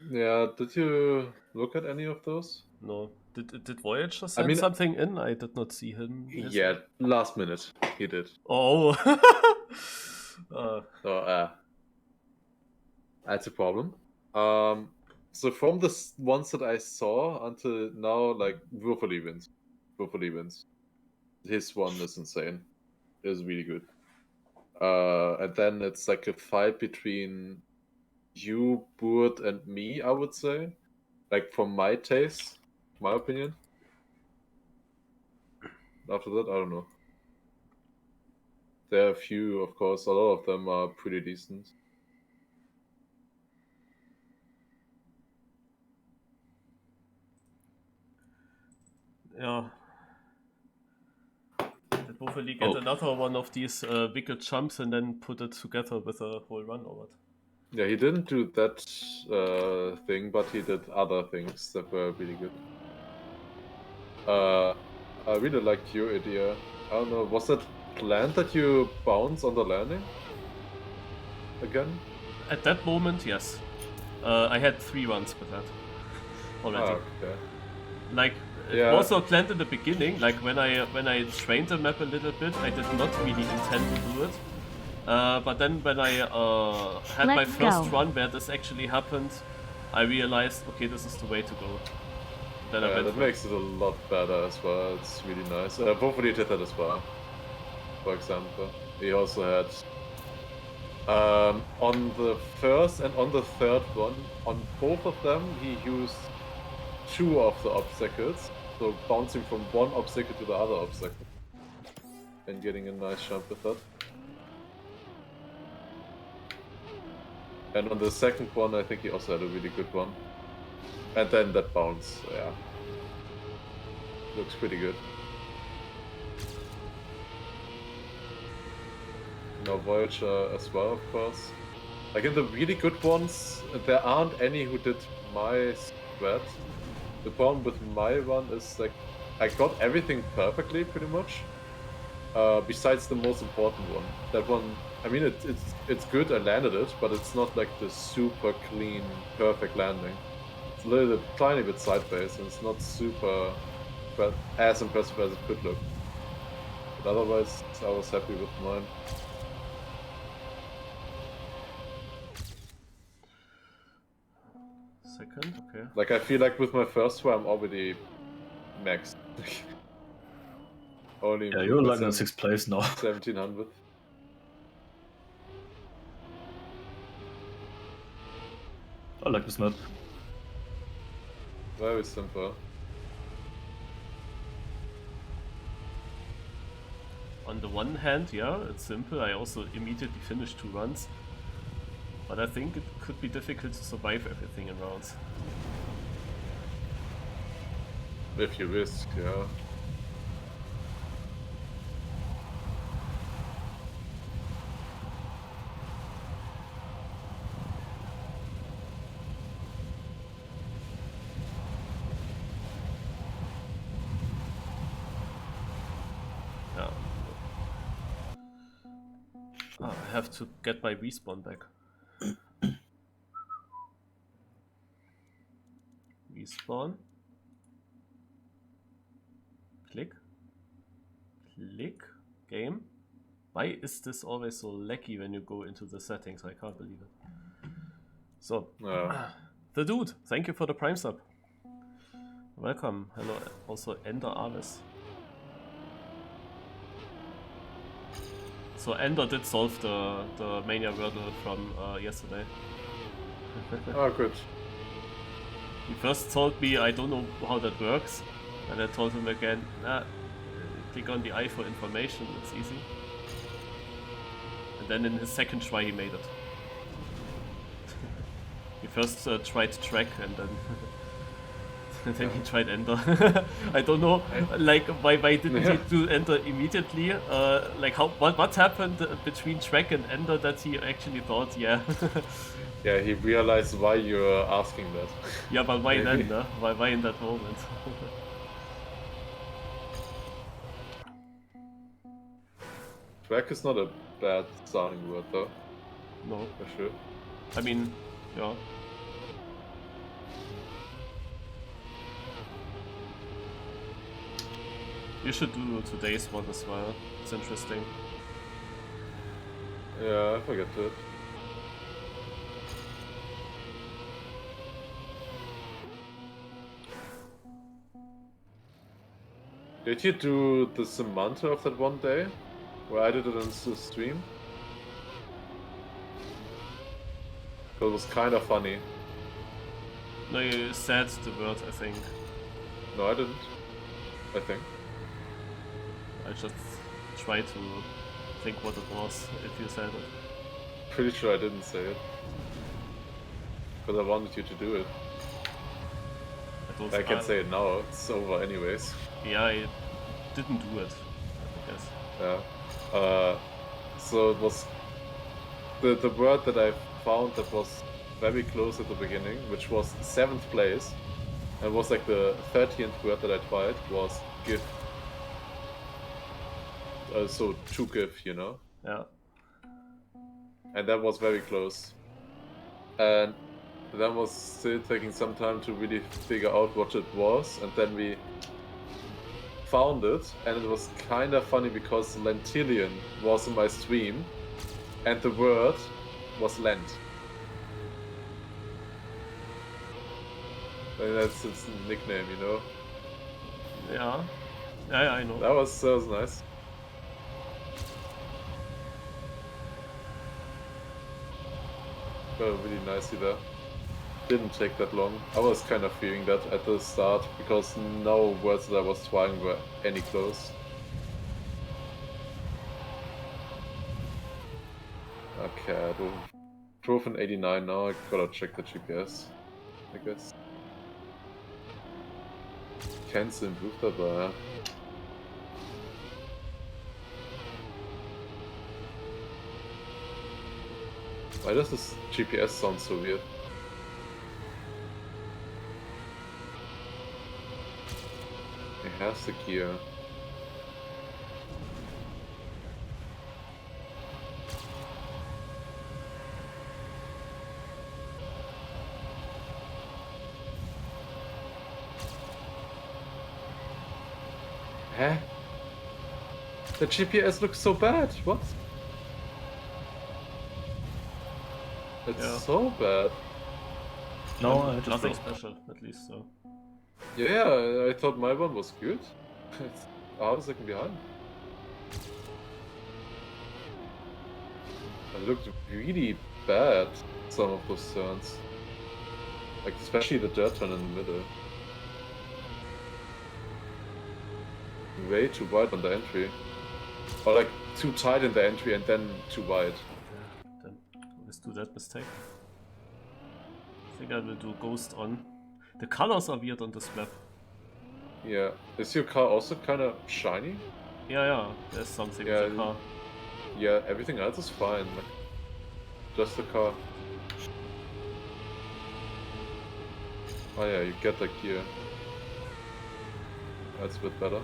Yeah, did you look at any of those? No. Did Voyager send something in? I did not see him. Yeah, last minute he did. Oh. So that's a problem. So from the ones that I saw until now, like Würfel wins. Würfel wins. His one is insane. Is really good. And then it's like a fight between you, Burt, and me, I would say. Like for my taste, my opinion. After that, I don't know. There are a few, of course. A lot of them are pretty decent. Yeah. Did Buffalo get another one of these wicked jumps and then put it together with a whole run or what? Yeah, he didn't do that thing, but he did other things that were really good. I really liked your idea. I don't know, was that planned that you bounce on the landing? Again? At that moment, yes. I had 3 runs with that already. Okay. Like, it was not planned in the beginning. Like, when I trained the map a little bit, I did not really intend to do it. But then when I had my first run where this actually happened, I realized, okay, this is the way to go. Then I went that makes it a lot better as well. It's really nice. Hopefully did that as well. For example, he also had on the first and on the third one, on both of them, he used 2 of the obstacles. So bouncing from one obstacle to the other obstacle. And getting a nice jump with that. And on the second one, I think he also had a really good one. And then that bounce, yeah. Looks pretty good. Now Voyager as well, of course. Like in the really good ones, there aren't any who did my spread. The problem with my one is like I got everything perfectly pretty much. Besides the most important one. That one, I mean it's good, I landed it, but it's not like the super clean, perfect landing. It's a little tiny bit sideways and it's not super as impressive as it could look. But otherwise I was happy with mine. Second, okay. Like I feel like with my first one I'm already maxed. Only yeah, you're like in 6th place now. 1700. I like this map. Very simple. On the one hand, yeah, it's simple. I also immediately finished 2 runs. But I think it could be difficult to survive everything in rounds. If you risk, yeah. I have to get my respawn back. Respawn. Click. Click. Game. Why is this always so laggy when you go into the settings? I can't believe it. So, the dude, thank you for the Prime sub. Welcome. Hello, also Ender Aves. So Ender did solve the Mania Wordle from yesterday. Oh, good. He first told me I don't know how that works, and I told him again, click on the eye for information, it's easy. And then in his second try he made it. He first tried track and then and then he tried Ender. I don't know, like why didn't he do Ender immediately? Like what happened between track and Ender that he actually thought, yeah. Yeah, he realized why you're asking that. Yeah, but why then? No? Why in that moment? Track is not a bad sounding word though. No. For sure. I mean, yeah. You should do today's one as well. It's interesting. Yeah, I forget it. Did you do the Samantha of that one day? Where I did it on the stream? It was kind of funny. No, you said the word, I think. No, I didn't. I think. I just tried to think what it was if you said it. Pretty sure I didn't say it. Because I wanted you to do it. I can say it now, it's over anyways. Yeah, I didn't do it, I guess. Yeah. So it was the word that I found that was very close at the beginning, which was 7th place, and was like the 13th word that I tried, was give. So to give, you know? Yeah. And that was very close. And that was still taking some time to really figure out what it was, and then we found it, and it was kind of funny because Lentillion was in my stream, and the word was Lent. And that's its nickname, you know? Yeah. Yeah, I know. That was nice. Got really nicely there. Didn't take that long. I was kind of feeling that at the start because no words that I was trying were any close. Okay, I drove in 89 now. I gotta check the GPS, I guess. Kennst du den Buch dabei? Why does this GPS sound so weird? It has the gear. Huh? The GPS looks so bad. What? It's so bad. No, I just nothing drove. special, at least so. Yeah, I thought my one was good. It's half a second behind. It looked really bad, some of those turns. Like, especially the dirt turn in the middle. Way too wide on the entry. Or like, too tight in the entry and then too wide. Then always do that mistake. I think I will do Ghost on. The colors are weird on this map. Yeah. Is your car also kind of shiny? Yeah, there's something Yeah, with the car. Yeah, everything else is fine. Like, just the car. Oh yeah, you get the gear. That's a bit better.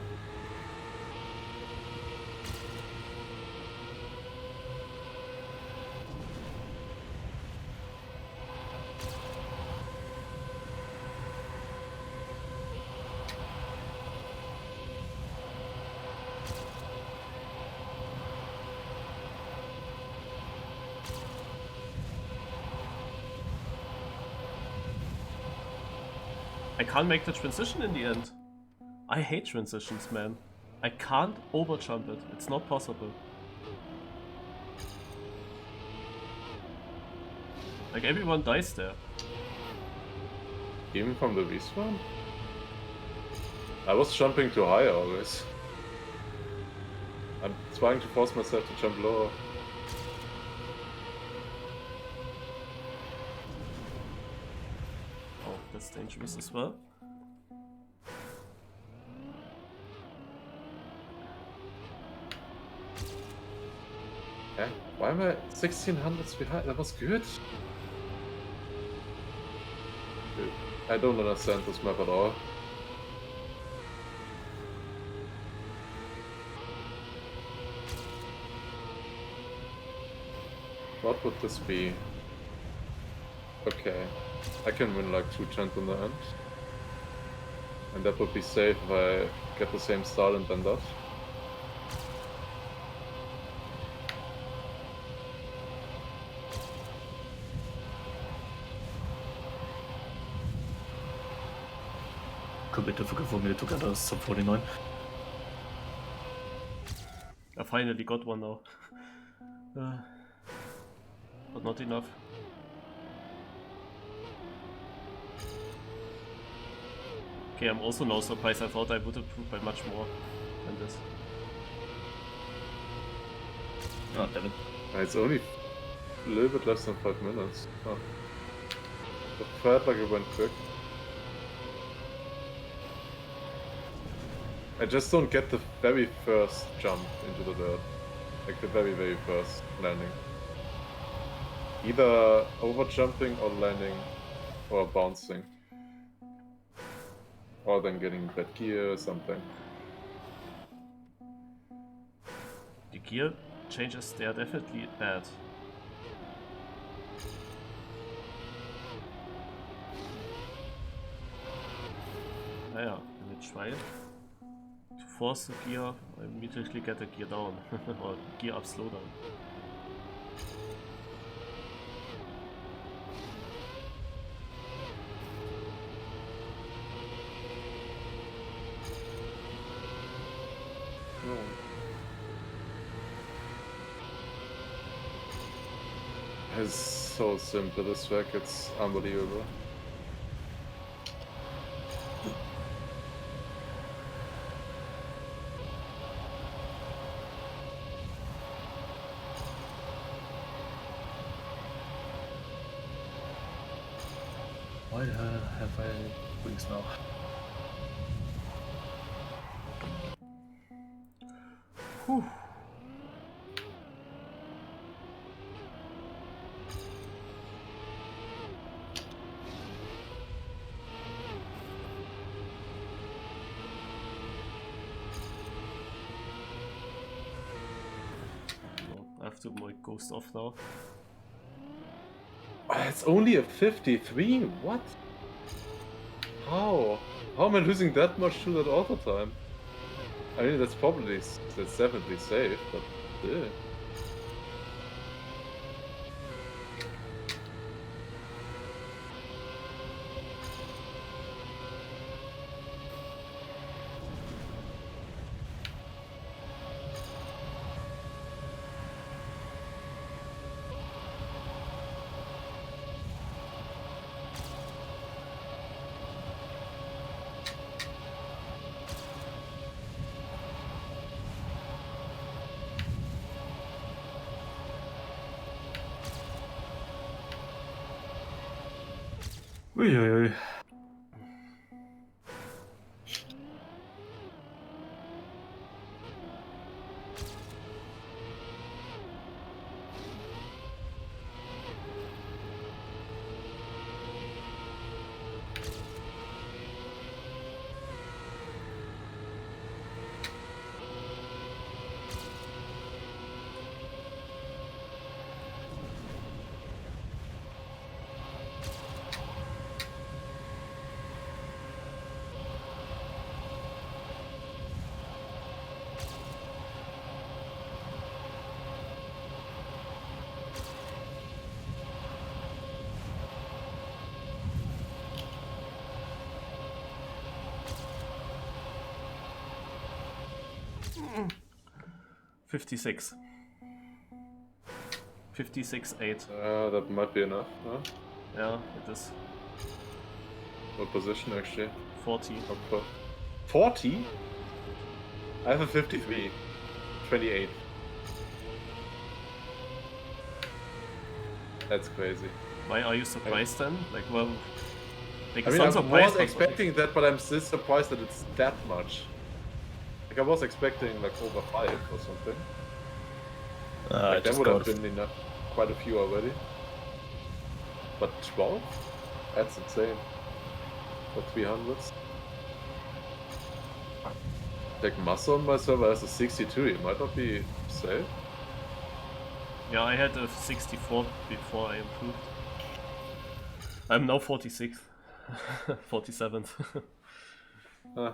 I can't make the transition in the end. I hate transitions, man. I can't overjump it. It's not possible. Like, everyone dies there. Even from the respawn? I was jumping too high always. I'm trying to force myself to jump lower. Oh, that's dangerous as well. Yeah, why am I 1600s behind? That was good. Dude, I don't understand this map at all. What would this be? Okay, I can win like 2 turns in the end. And that would be safe if I get the same start and then dodge. Could be difficult for me to get a sub 49. I finally got one now. But not enough. Okay, I'm also no surprised. I thought I would improve by much more than this. Oh, damn it. It's only a little bit less than 5 minutes. Oh. It felt like it went quick. I just don't get the very first jump into the dirt. Like the very, very first landing. Either over jumping or landing or bouncing. Or then getting bad gear or something. The gear changes, they are definitely bad. Naja, let me try it. To force the gear, I immediately get the gear down. Or gear up slowdown. It's so simple, this track, it's unbelievable. Why have I wings now? Whew. I have to make ghost off now. It's only a 53? What? How? How am I losing that much to that auto time? I mean, that's definitely safe, but yeah. Ui, ui, ui. Mm. 56. 56.8. That might be enough, huh? Yeah, it is. What position actually? 40. 40? I have a 53. 28. That's crazy. Why are you surprised then? Like, well, like, I mean, I'm I surprised, was but expecting that, but I'm still surprised that it's that much. Like, I was expecting like over 5 or something. I Like, that just would have got been enough, quite a few already. But 12? That's insane. For 300s. Like, muscle on my server has a 62, it might not be safe. yeah, I had a 64 before I improved. I'm now 46th. 47th. Huh.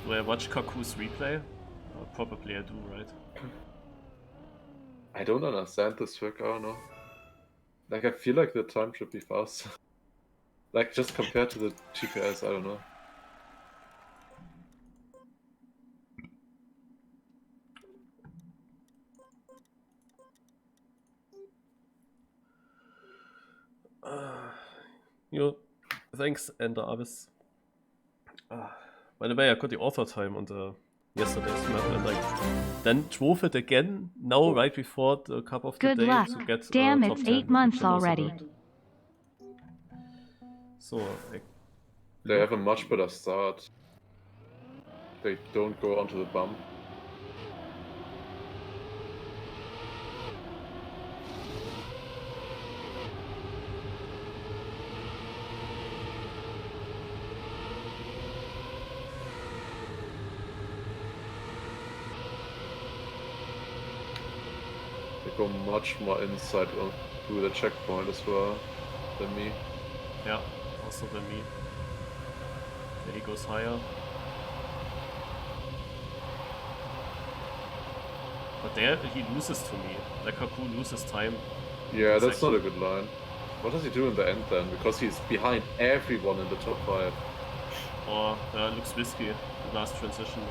Do I watch Kaku's replay? Probably I do, right? I don't understand this trick, I don't know. Like, I feel like the time should be fast. Like, just compared to the GPS, I don't know. Yo, thanks, Ender Abyss. By the way, I got the author time on the yesterday's map and like then drove it again now right before the cup of the Good day luck. to get Damn, top it's 10, 8 months which also already. worked. So They have a much better start. They don't go onto the bump. They go much more inside to the checkpoint as well than me. yeah, also than me. There he goes higher. But there he loses to me. Like Kaku loses time. Yeah, that's not a good line. What does he do in the end then? Because he's behind everyone in the top 5. Or looks risky, the last transition.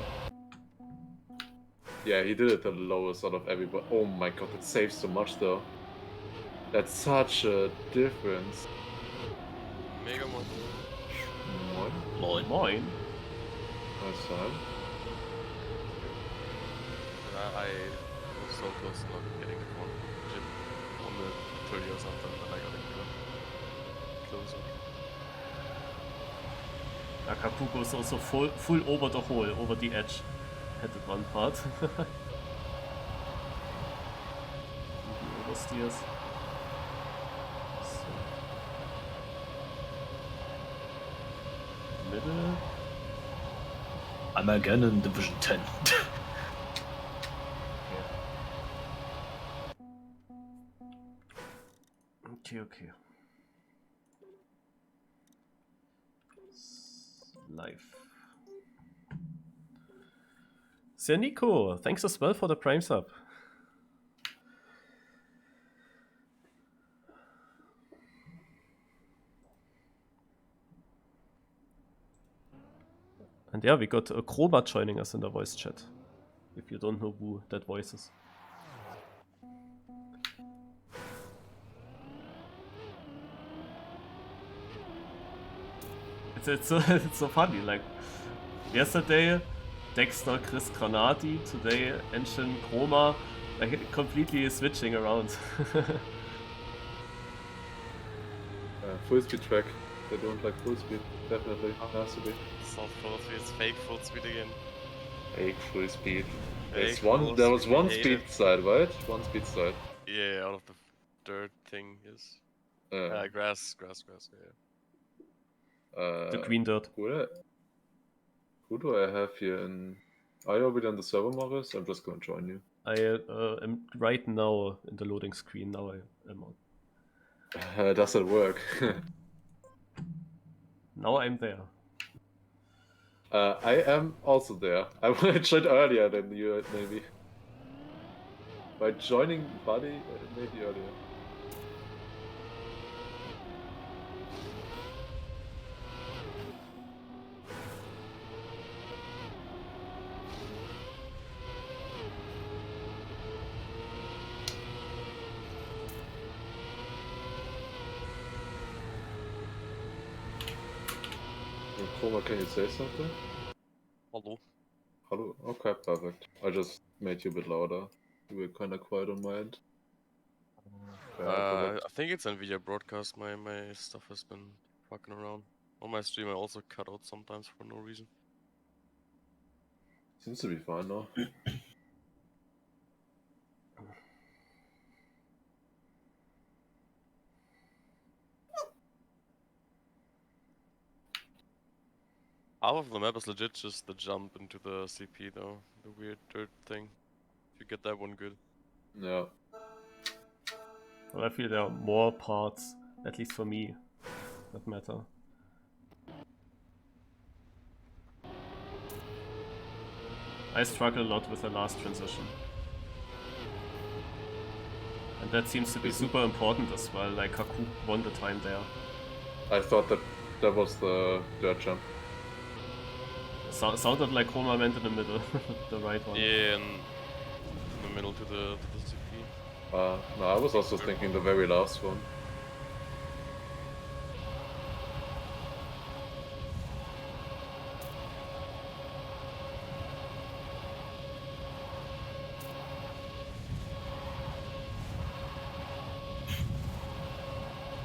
Yeah, he did it the lowest out of everybody. Oh my god, that saves so much though. That's such a difference. Mega moin. Moin. Moin. Moin. Nice time. I was so close to not getting it one chip on the 30 or something, and I got it closer. Kaku goes also full over the hole, over the edge. Had it one part. He oversteers. So. Middle. I'm again in Division 10. Okay. Live. Sir Nico, thanks as well for the Prime sub. And yeah, we got Chroma joining us in the voice chat. If you don't know who that voice is. It's so funny, like yesterday Dexter, Chris Granati, today N-Jin, Chroma, like completely switching around. Full speed track. They don't like full speed, definitely. Has to be. It's not full speed, it's fake full speed again. Fake full speed. Fake There full was speed, one we hate speed it. side, right? One speed side. Yeah, out of the dirt thing, yes. Grass, yeah. The green dirt. Who do I have here in... Are you already on the server, Morris? I'm just going to join you. I am right now in the loading screen. Now I am on. Does it work? Now I'm there. I am also there. I joined earlier than you, maybe. By joining Buddy, maybe earlier. Chroma, can you say something? Hello. Hello? Okay, perfect. I just made you a bit louder. You were kind of quiet on my end. I think it's NVIDIA broadcast. My stuff has been fucking around. On my stream I also cut out sometimes for no reason. Seems to be fine now. Half of the map is legit just the jump into the CP though. The weird dirt thing. You get that one good. Yeah. Well, I feel there are more parts, at least for me, that matter. I struggle a lot with the last transition. And that seems to be super important as well, like Kaku won the time there. I thought that was the dirt jump. Sounded like Chroma went in the middle, the right one. Yeah, and in the middle to the CP. No, I was also thinking the very last one.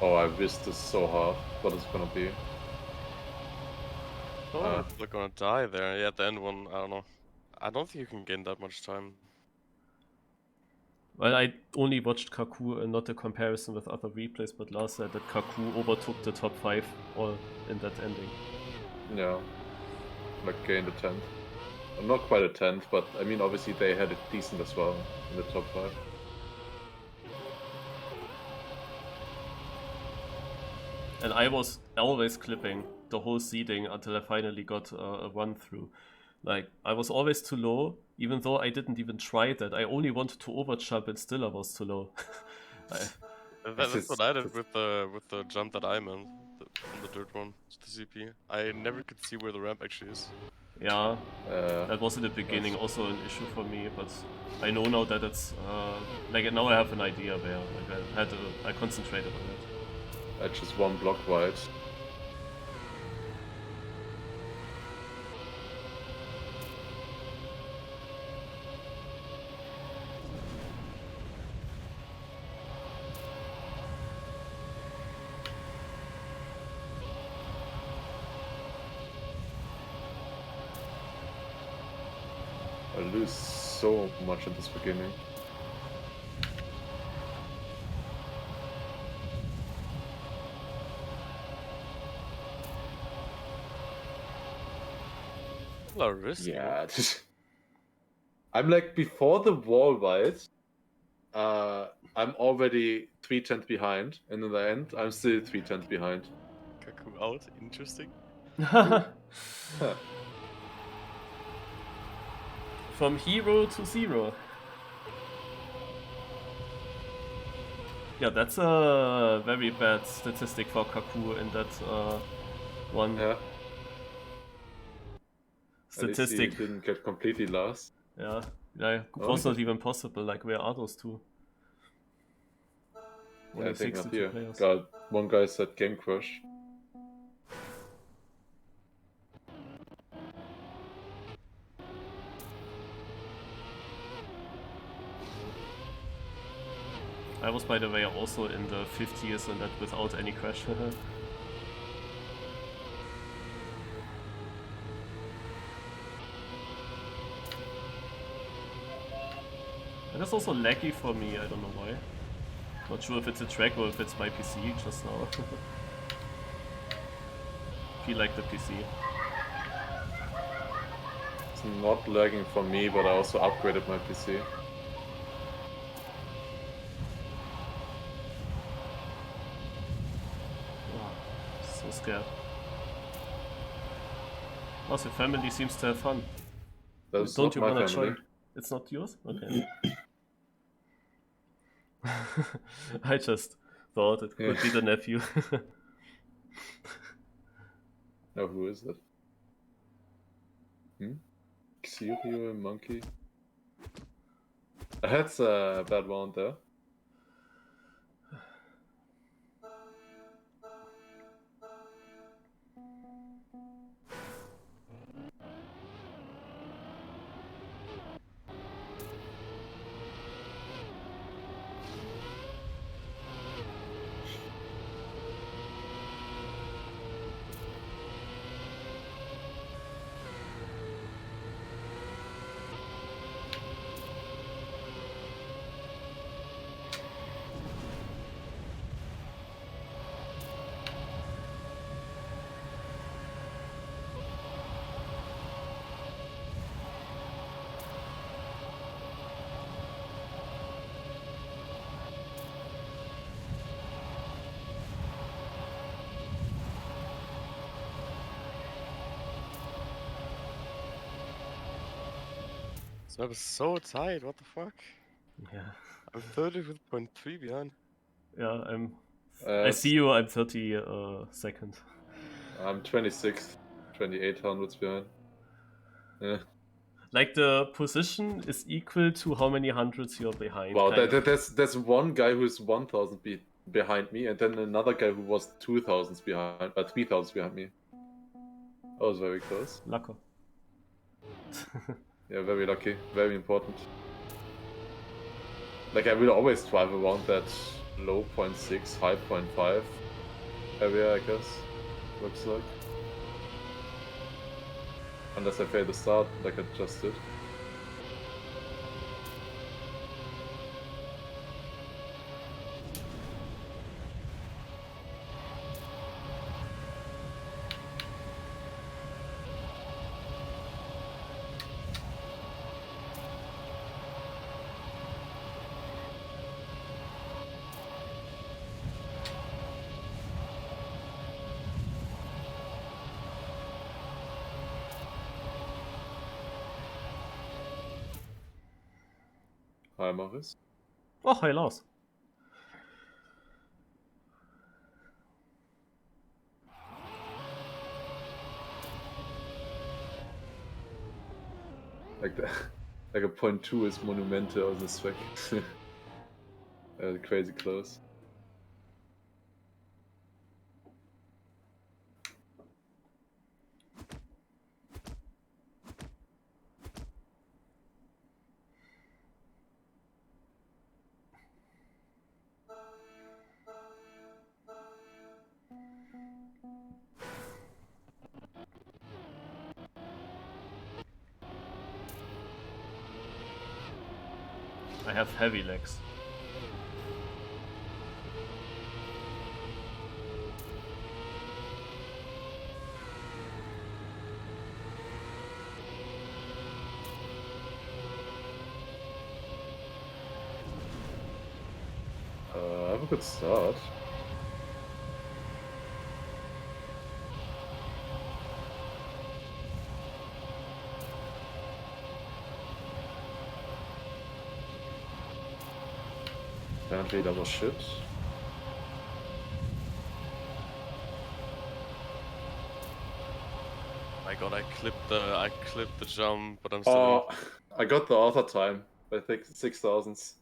Oh, I missed this so hard. What is it gonna be? Oh, they're gonna die there. Yeah, the end one, I don't know. I don't think you can gain that much time. Well, I only watched Kaku and not a comparison with other replays, but Lars said that Kaku overtook the top 5 all in that ending. Yeah. Like gained a 10th. Not quite a 10th, but I mean obviously they had it decent as well in the top 5. And I was always clipping the whole seeding until I finally got a run through. Like, I was always too low, even though I didn't even try that. I only wanted to overjump and still I was too low. That's what I did with the jump that I meant, from the dirt one to the CP. I never could see where the ramp actually is. Yeah, that was in the beginning also an issue for me, but I know now that it's, like now I have an idea where, like I concentrated on it. I just one block wide. I lose so much at this beginning. Risky. Yeah. I'm like before the wall wide. I'm already 3/10 behind, and in the end, I'm still 3/10 behind. Kaku out, interesting. From hero to zero. Yeah, that's a very bad statistic for Kaku in that one. Yeah. Statistic. At least he didn't get completely lost. Yeah, it was not even possible. Like, where are those two? Yeah, I think not here. Players. God, one guy said game crush. I was, by the way, also in the 50s and that without any crash. And that's also laggy for me, I don't know why. Not sure if it's a track or if it's my PC just now. Feel like the PC. It's not lagging for me, but I also upgraded my PC. So scared. Also, your family seems to have fun. That's Don't not you my want to family. join? It's not yours? Okay. I just thought it could be the nephew. Now who is it? Xerio and Monkey? That's a bad one there. This map is so tight, what the fuck? Yeah. I'm 30.3 behind. Yeah, I see you, I'm 30 second. I'm 26th, 2800s behind. Yeah. Like the position is equal to how many hundreds you're behind. Wow, kind of. there's one guy who's 1000 behind me, and then another guy who was 2000s behind, 3000s behind me. That was very close. Lucker. Yeah, very lucky, very important. Like I will always drive around that low 0.6, high 0.5 area, I guess. Looks like. Unless I fail the start, like I just did. Hi, Maurice. Oh, hi Lars. Like that, like a 0.2 is monumental on this track. Crazy close. I have heavy legs. I have a good start. Apparently that was shit. My god, I clipped the jump, but I'm still Oh, I got the author time. I think 6000s.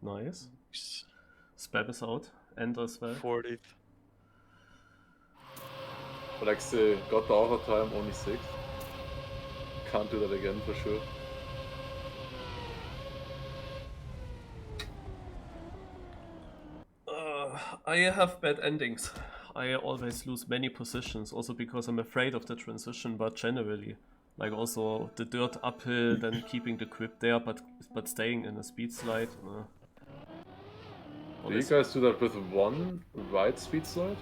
Nice. in Spam is out. End as well. 40th. But like still got the author time, only 6. Can't do that again for sure. I have bad endings. I always lose many positions, also because I'm afraid of the transition, but generally. Like also the dirt uphill, then keeping the grip there, but staying in a speed slide. Do you guys do that with one right speed slide?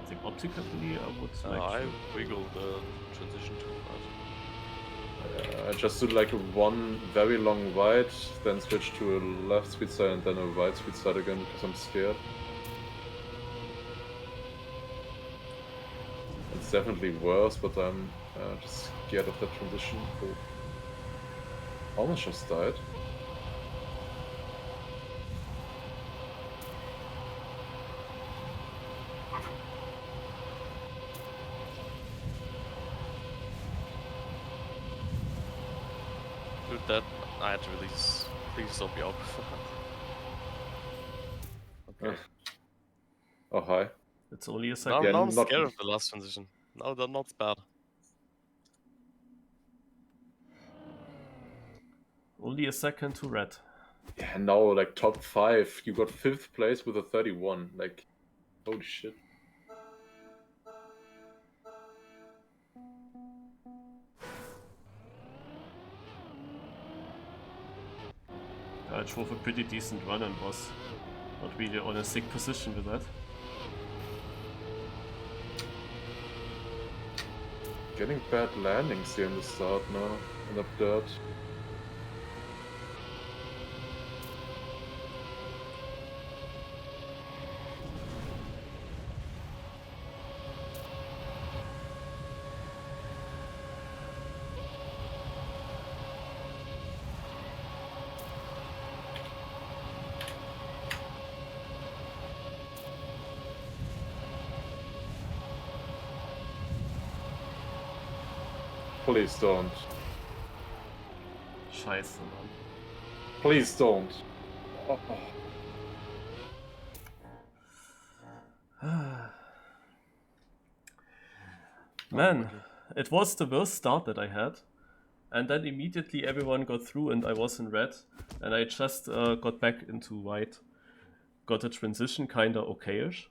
I think optically I would like I to. wiggle the transition too much. I just do like one very long right, then switch to a left speed slide and then a right speed slide again because I'm scared. It's definitely worse, but I'm just scared of that transition. Oh. Almost just died. Dude, that I had to release. Please stop me up. Okay. Oh, hi. It's only a Now, second. Yeah, now I'm not- scared of the last transition. No, that's not bad. Only a second to red. Yeah, now like top 5. You got 5th place with a 31. Like, holy shit. I drove a pretty decent run and was not really on a sick position with that. Getting bad landings here in the start now, in the dirt. Please don't. Scheiße, Mann. Please don't. Oh. Man, it was the worst start that I had. And then immediately everyone got through and I was in red. And I just got back into white. Got a transition kinda okayish.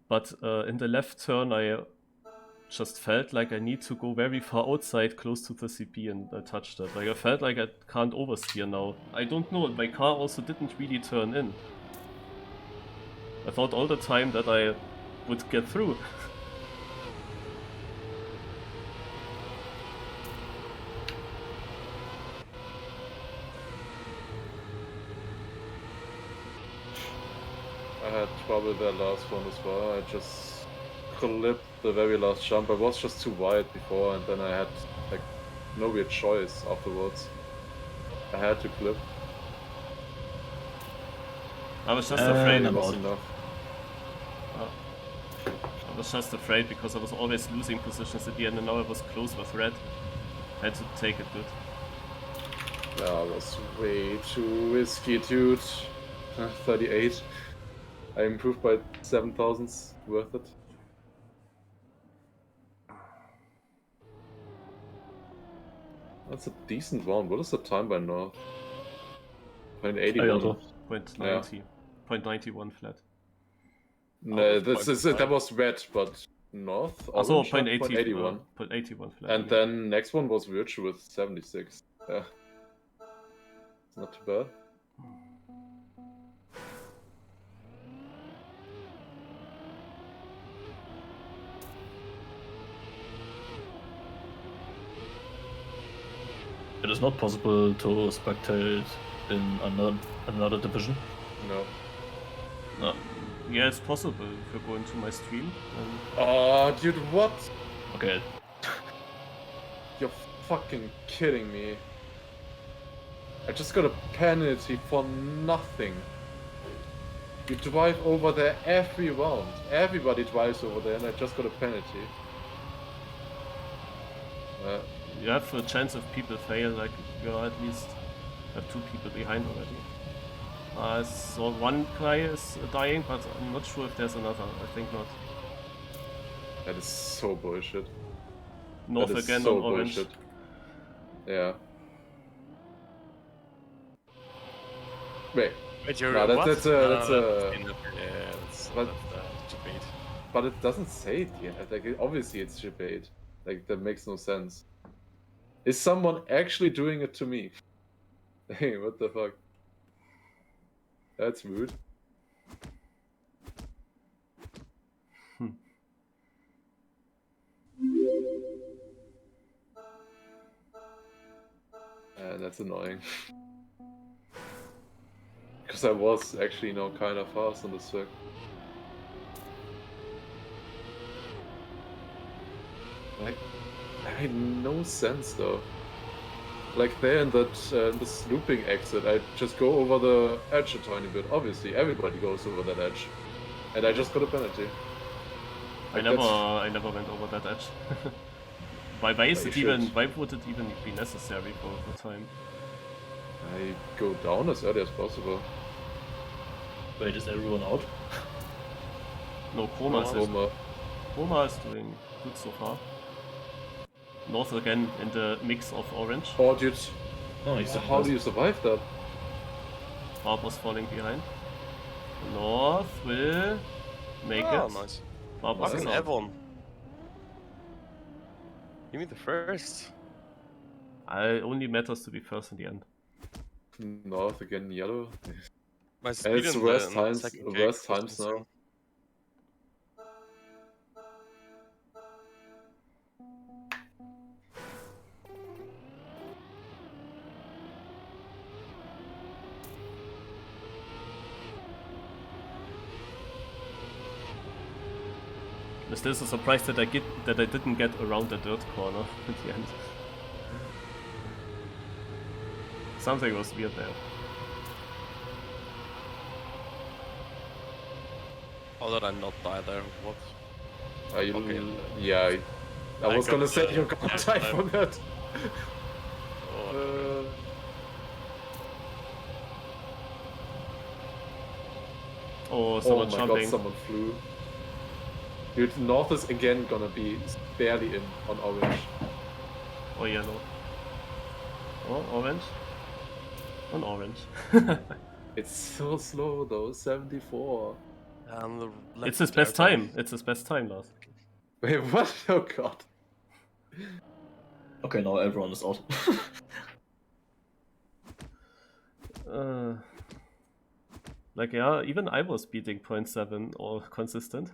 But in the left turn I just felt like I need to go very far outside close to the CP and I touched it. Like I felt like I can't oversteer now. I don't know, my car also didn't really turn in. I thought all the time that I would get through. I had trouble that last one as well. I just clipped the very last jump. I was just too wide before, and then I had like no real choice afterwards. I had to clip. I was just afraid. It was enough. I was just afraid because I was always losing positions at the end and now I was close with red. I had to take it good. That was way too risky, dude. 38. I improved by 7,000s. Worth it. That's a decent round. What is the time by now? 0.81. 0.90. 0.91 flat. No, that was red, but north. Also orange, 0.81. 0.81 flat. And then next one was virtual with 76. Yeah. It's not too bad. It is not possible to spectate in another division. No. No. Yeah, it's possible if you go into my stream. Oh, dude, what? Okay. You're fucking kidding me. I just got a penalty for nothing. You drive over there every round. Everybody drives over there and I just got a penalty. You have a chance if people fail, like you're at least have 2 people behind already. So one guy is dying, but I'm not sure if there's another. I think not. That is so bullshit. North that is again so on orange. Bullshit. Yeah. Wait. you're No, what? that's debate. But it doesn't say it yet. Like, obviously it's debate. Like, that makes no sense. Is someone actually doing it to me? Hey, what the fuck? That's rude. That's annoying. Because I was actually, kind of fast on the circuit. Like, that made no sense though. Like there in that this looping exit, I just go over the edge a tiny bit. Obviously, everybody goes over that edge, and I just got a penalty. I never went over that edge. Why is it even? Why would it even be necessary for the time? I go down as early as possible. Wait, is everyone out? No, Chroma is Chroma. Chroma is doing good so far. North again in the mix of orange. Oh, dude. Nice. How do you survive that? Barb was falling behind. North will make it. Nice. Barb was Fucking out. Evon. Give me the first. It only matters to be first in the end. North again, yellow. My And speed it's in worst the times, second worst cake was times now. insane. I'm still so surprised that I didn't get around the dirt corner at the end. Something was weird there. How did I not die there? What? You, Okay. yeah, I was got gonna say the you can't type time. on that. Oh, Oh, Oh someone my jumping. god, someone flew. Dude, North is again gonna be barely in on orange. Or yellow. Or orange. On orange. It's so slow though, 74. and the It's his left best airtime. time. It's his best time, Lars. Wait, what? Oh god. Okay, now everyone is out. Like, yeah, even I was beating 0.7 or consistent.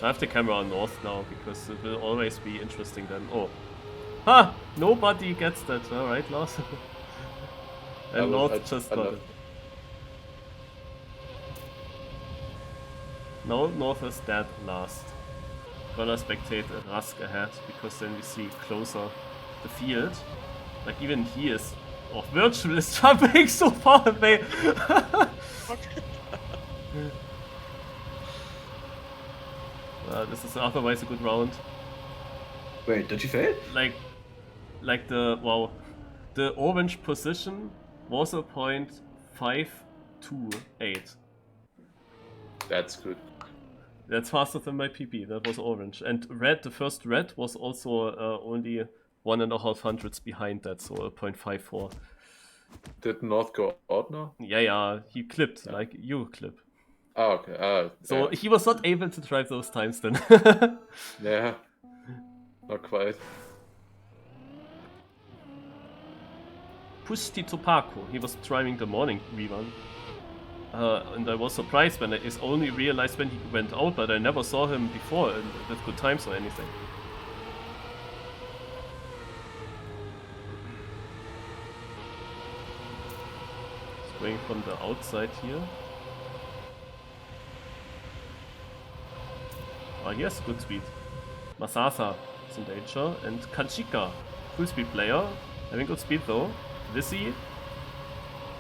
I have the camera on north now because it will always be interesting then. Oh. Ha! Nobody gets that. Alright, Lars. And north just got it. Now north is dead last. Gonna spectate a Rusk ahead because then we see closer the field. Like even he is... Oh, Virtual is jumping so far away! This is otherwise a good round. Wait, did you fail? Like the... Wow. The orange position was a 0.528. That's good. That's faster than my PP, that was orange. And red, the first red was also only 1.5 hundredths behind that, so a 0.54. Did North go out now? Yeah, he clipped, like you clip. Oh, okay. So yeah. he was not able to drive those times then. Yeah. Not quite. Pushti Topako, he was driving the morning rerun. And I was surprised when I only realized when he went out, but I never saw him before with good times or anything. He's going from the outside here. Oh, yes, good speed. Masasa is in danger, and Kanchika, full speed player, having good speed though. Visi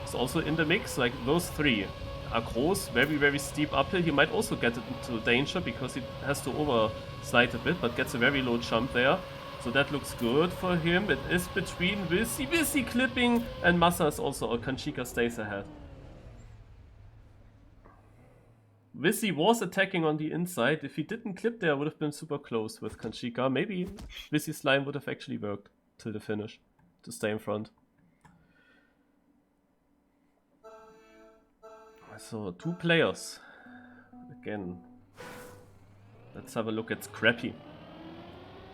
is also in the mix, like those three. Across, very steep uphill. He might also get into danger because he has to overslide a bit, but gets a very low jump there. So that looks good for him. It is between Visi clipping, and Masa is also, or Kanchika stays ahead. Visi was attacking on the inside. If he didn't clip there, would have been super close with Kanchika. Maybe Visi's line would have actually worked till the finish to stay in front. So, 2 players. Again. Let's have a look at Scrappy.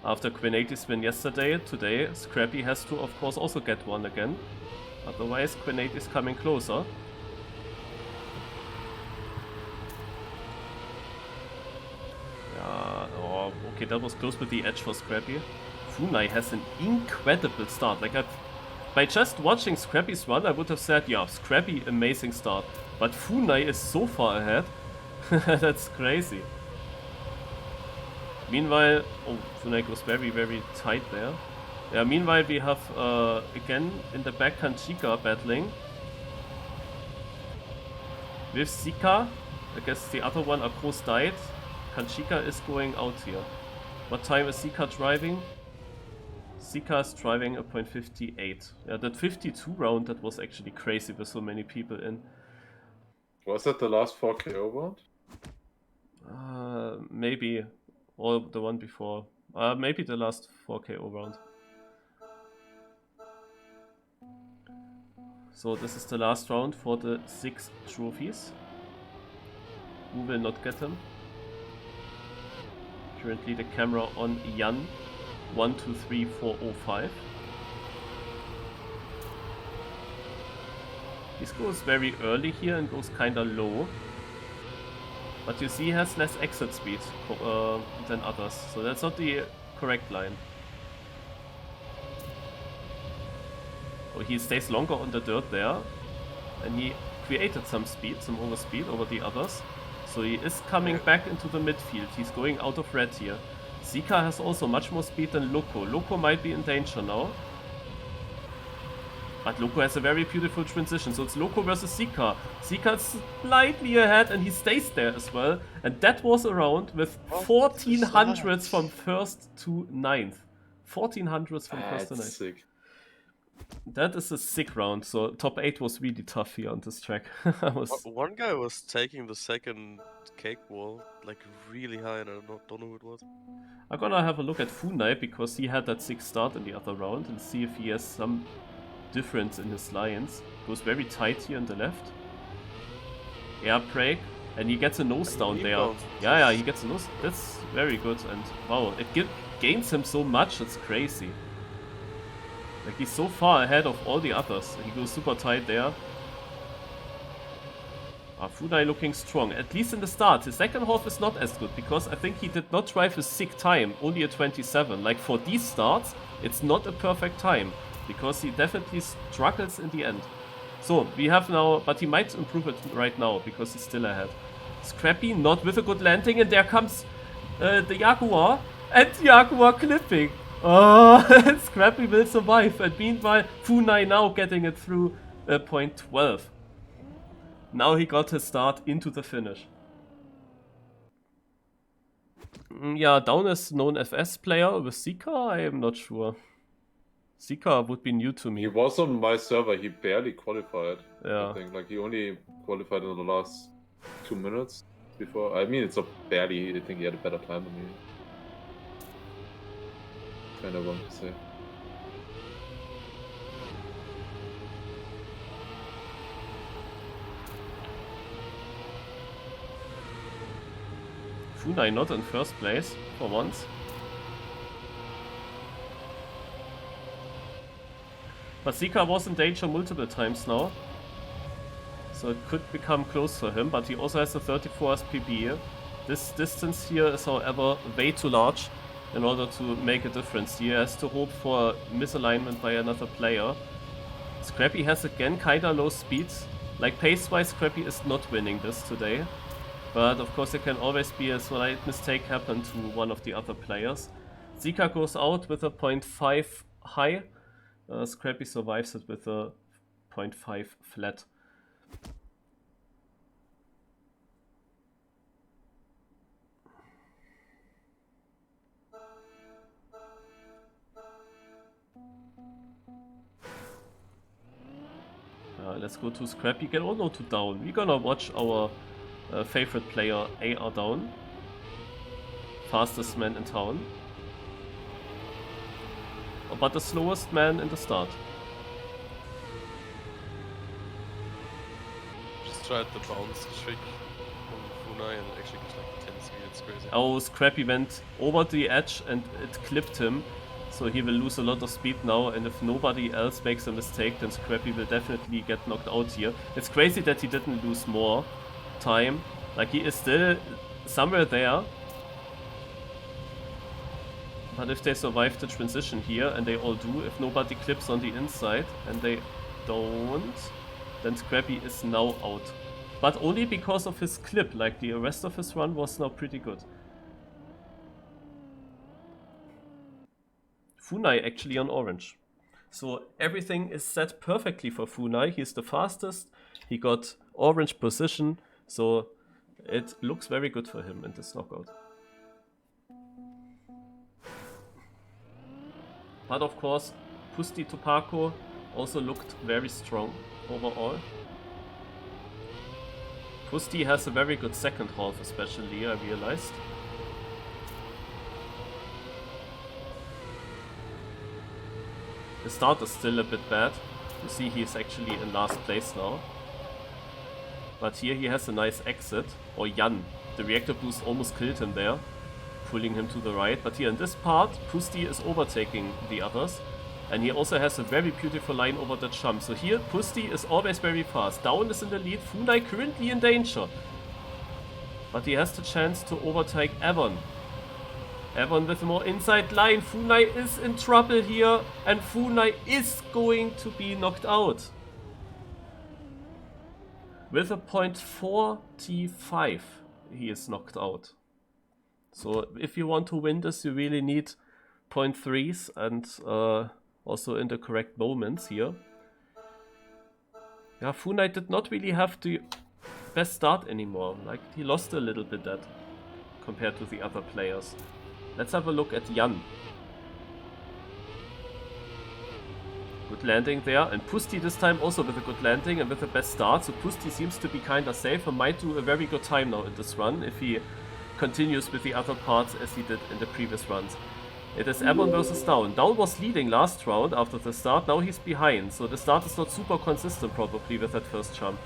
After Quinati's win yesterday, today Scrappy has to of course also get one again. Otherwise Quinati is coming closer. Oh, okay, that was close with the edge for Scrappy. Funai has an incredible start. Like, by just watching Scrappy's run, I would have said, yeah, Scrappy, amazing start. But Funai is so far ahead. That's crazy. Meanwhile, oh, Funai goes very tight there. Yeah, meanwhile we have, again, in the back Kanchika battling. With Sika. I guess the other one, Akros, died. Kanchika is going out here. What time is Sika driving? Sika is driving a 0.58. Yeah, that 52 round, that was actually crazy with so many people in. Was that the last 4KO round? Maybe. Or the one before. Maybe the last 4KO round. So this is the last round for the 6 trophies. Who will not get them? Currently the camera on Jan. 1, 2, 3, 4, 0, 5. This goes very early here and goes kinda low. But you see he has less exit speed than others, so that's not the correct line. Oh, he stays longer on the dirt there. And he created some speed, some overspeed over the others. So he is coming back into the midfield. He's going out of red here. Zika has also much more speed than Loco. Loco might be in danger now. But Loco has a very beautiful transition. So it's Loco versus Zika. Zika is slightly ahead and he stays there as well. And that was a round with 1400s from first to 9th. 1400s from first to 9th. Sick. That is a sick round. So top 8 was really tough here on this track. One guy was taking the second cake wall like really high, and I don't know who it was. I'm gonna have a look at Funai because he had that sick start in the other round and see if he has some difference in his lines. Goes very tight here on the left. Air brake, and he gets a nose down there. Yeah, he gets a nose. That's very good, and wow, it gains him so much. It's crazy. Like, he's so far ahead of all the others. He goes super tight there. Funai looking strong, at least in the start. His second half is not as good, because I think he did not drive a sick time, only a 27. Like, for these starts, it's not a perfect time, because he definitely struggles in the end. So, we have now, but he might improve it right now, because he's still ahead. Scrappy, not with a good landing, and there comes the Jaguar, and Jaguar clipping. Oh, and Scrappy will survive, and meanwhile, Funai now getting it through point 12. Now he got his start into the finish. Yeah, down as known FS player with Zika, I am not sure. Zika would be new to me. He was on my server, he barely qualified. Yeah. I think, like, he only qualified in the last 2 minutes before. I mean, it's not barely, I think he had a better time than me. Kinda wrong to say. Funai not in first place for once. But Zika was in danger multiple times now. So it could become close for him, but he also has a 34 SPB. This distance here is, however, way too large in order to make a difference. He has to hope for misalignment by another player. Scrappy has again kinda low speeds. Like, pace-wise, Scrappy is not winning this today. But of course there can always be a slight mistake happen to one of the other players. Zika goes out with a 0.5 high. Scrappy survives it with a 0.5 flat. Let's go to Scrappy. Get all no to down. We're gonna watch our favorite player AR down. Fastest man in town. But the slowest man in the start. Just tried the bounce trick on Funai and it actually gives like 10 speed. It's crazy. Oh, Scrappy went over the edge and it clipped him. So he will lose a lot of speed now, and if nobody else makes a mistake, then Scrappy will definitely get knocked out here. It's crazy that he didn't lose more time. Like, he is still somewhere there. But if they survive the transition here, and they all do, if nobody clips on the inside, and they don't, then Scrappy is now out. But only because of his clip, like the rest of his run was now pretty good. Funai actually on orange. So everything is set perfectly for Funai. He's the fastest. He got orange position. So it looks very good for him in this knockout. But of course, Pusti Topako also looked very strong overall. Pusti has a very good second half, especially, I realized. The start is still a bit bad. You see he's actually in last place now. But here he has a nice exit. Or Jan. The reactor boost almost killed him there, pulling him to the right. But here in this part, Pusti is overtaking the others. And he also has a very beautiful line over the jump. So here, Pusti is always very fast. Down is in the lead. Funai currently in danger. But he has the chance to overtake Evan. Evan with a more inside line. Funai is in trouble here. And Funai is going to be knocked out. With a 0.45, he is knocked out. So if you want to win this, you really need 0.3s and also in the correct moments here. Yeah, Funai did not really have the best start anymore. Like, he lost a little bit that compared to the other players. Let's have a look at Jan. Good landing there, and Pusti this time also with a good landing and with the best start. So Pusti seems to be kinda safe and might do a very good time now in this run if he continues with the other parts as he did in the previous runs. It is Evan versus Down. Down was leading last round after the start, now he's behind. So the start is not super consistent probably with that first jump.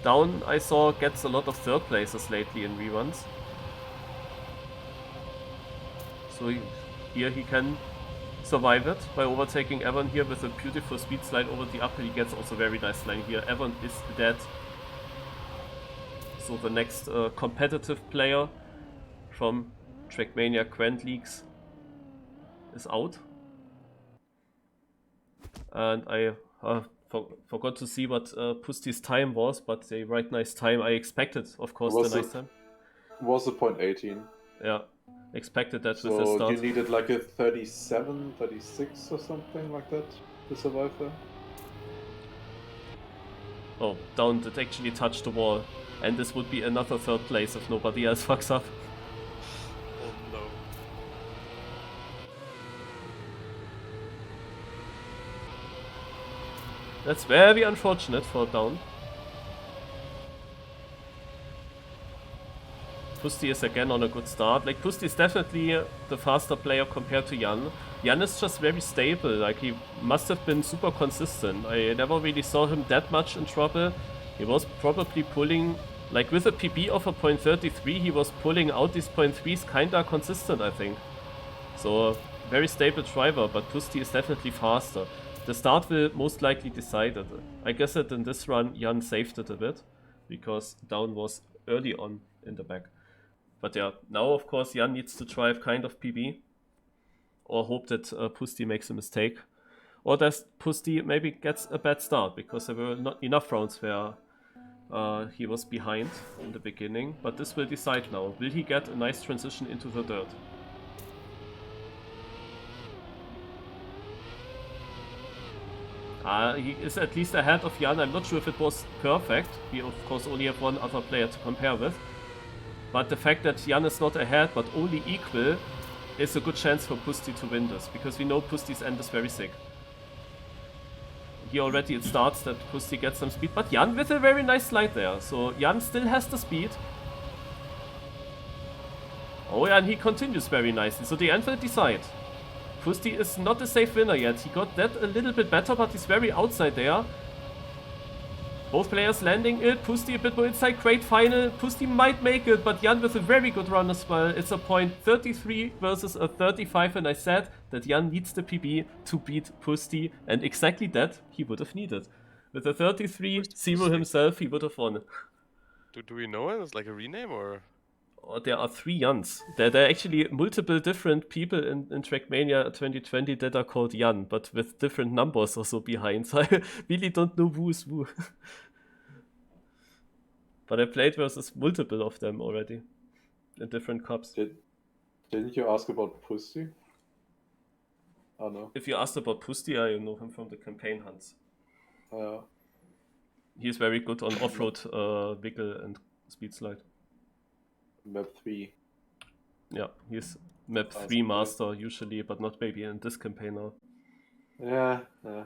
Down, I saw, gets a lot of third places lately in reruns. So here he can survive it by overtaking Evan here with a beautiful speed slide over the uphill. He gets also very nice line here. Evan is dead. So the next competitive player from Trackmania Grand Leagues is out. And I forgot to see what Pusti's time was, but a right nice time. I expected, of course, the nice time. Was a 0.18. Yeah, expected that with the So start. you needed like a 37, 36 or something like that to survive there? Oh, Down did actually touch the wall. And this would be another third place if nobody else fucks up. Oh no. That's very unfortunate for Down. Pusti is again on a good start. Like, Pusti is definitely the faster player compared to Jan. Jan is just very stable. Like, he must have been super consistent. I never really saw him that much in trouble. He was probably pulling, like with a PB of a 0.33, he was pulling out these 0.3s kinda consistent, I think. So, very stable driver, but Pusti is definitely faster. The start will most likely decide it. I guess that in this run, Jan saved it a bit, because Down was early on in the back. But yeah, now of course Jan needs to drive kind of PB, or hope that Pusti makes a mistake. Or that Pusti maybe gets a bad start, because there were not enough rounds where he was behind in the beginning. But this will decide now. Will he get a nice transition into the dirt? He is at least ahead of Jan. I'm not sure if it was perfect. We of course only have one other player to compare with. But the fact that Jan is not ahead but only equal is a good chance for Pusti to win this, because we know Pusti's end is very sick. Here already it starts that Pusti gets some speed, but Jan with a very nice slide there. So Jan still has the speed. Oh yeah, and he continues very nicely. So the end will decide. Pusti is not a safe winner yet. He got that a little bit better, but he's very outside there. Both players landing it. Pusti a bit more inside. Great final. Pusti might make it, but Jan with a very good run as well. It's a 0.33 versus a 35, and I said that Jan needs the PB to beat Pusti, and exactly that he would have needed. With a 33-0 himself, he would have won. Do we know it? It's like a rename or? Oh, there are 3 Jans. There are actually multiple different people in Trackmania 2020 that are called Jan, but with different numbers also behind. So I really don't know who is who. But I played versus multiple of them already in different cups. Didn't you ask about Pusti? Oh no. If you asked about Pusti, I know him from the campaign hunts. Yeah. He's very good on off-road wiggle and speed slide. Map 3. Yeah, he's map 3 master usually, but not maybe in this campaign now. Yeah, yeah.